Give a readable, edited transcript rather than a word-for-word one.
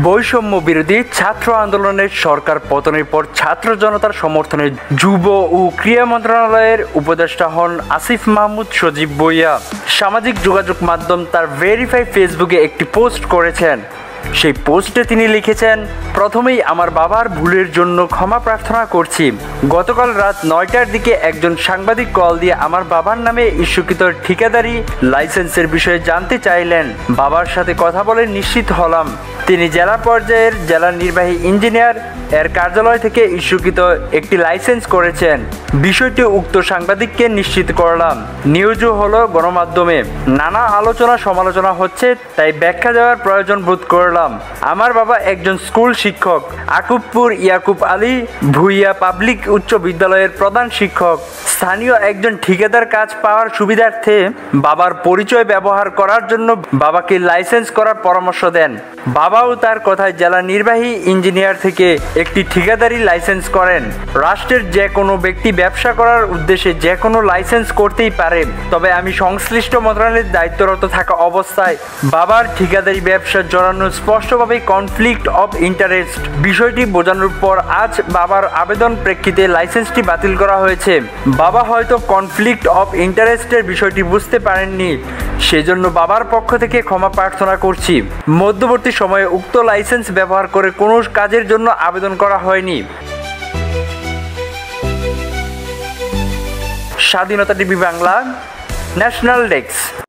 বৈষম্য বিরোধী ছাত্র আন্দোলনের সরকার পতনের পর ছাত্র জনতার সমর্থনে যুব ও ক্রীড়া মন্ত্রণালয়ের উপদেষ্টা হন আসিফ মাহমুদ সজীব ভূঁইয়া। সামাজিক যোগাযোগ মাধ্যম তার ভেরিফাই ফেসবুকে একটি পোস্ট করেছেন। সেই পোস্টে তিনি লিখেছেন, প্রথমেই আমার বাবার ভুলের জন্য ক্ষমা প্রার্থনা করছি। গতকাল রাত 9টার দিকে একজন সাংবাদিক কল দিয়ে আমার বাবার নামে ইস্যুকৃত ঠিকাদারি লাইসেন্সের বিষয়ে জানতে চাইলেন। বাবার সাথে কথা বলে নিশ্চিত হলাম তিনি জেলা পর্যায়ের জেলা নির্বাহী ইঞ্জিনিয়ার এর কার্যালয় থেকে ইস্যুকৃত একটি লাইসেন্স করেছেন। বিষয়টি উক্ত সাংবাদিককে নিশ্চিত করলাম। নিউজও হলো গণমাধ্যমে নানা আলোচনা সমালোচনা হচ্ছে, তাই ব্যাখ্যা দেওয়ার প্রয়োজন বোধ করলাম। আমার বাবা একজন স্কুল শিক্ষক, আকুবপুর ইয়াকুব আলী ভূঁইয়া পাবলিক উচ্চ বিদ্যালয়ের প্রধান শিক্ষক। স্থানীয় একজন ঠিকাদার কাজ পাওয়ার সুবিধার্থে বাবার পরিচয় ব্যবহার করার জন্য বাবাকে লাইসেন্স করার পরামর্শ দেন। বাবাও তার কথায় জেলা নির্বাহী ইঞ্জিনিয়ার থেকে একটি ঠিকাদারি লাইসেন্স করেন। রাষ্ট্রের যে কোনো ব্যক্তি ব্যবসা করার উদ্দেশ্যে যে কোনো লাইসেন্স করতেই পারে, তবে আমি সংশ্লিষ্ট মন্ত্রণালয়ের দায়িত্বরত থাকা অবস্থায় বাবার ঠিকাদারি ব্যবসা জড়ানো স্পষ্টভাবে কনফ্লিক্ট অফ ইন্টারেস্ট। বিষয়টি বোঝানোর পর আজ বাবার আবেদন প্রেক্ষিতে লাইসেন্সটি বাতিল করা হয়েছে। বাবা হয়তো কনফ্লিক্ট অফ ইন্টারেস্টের বিষয়টি বুঝতে পারেননি, সেজন্য বাবার পক্ষ থেকে ক্ষমা প্রার্থনা করছি। মধ্যবর্তী সময়ে উক্ত লাইসেন্স ব্যবহার করে কোনো কাজের জন্য আবেদন করা হয়নি। স্বাধীনতা টিভি বাংলা, ন্যাশনাল ডেস্ক।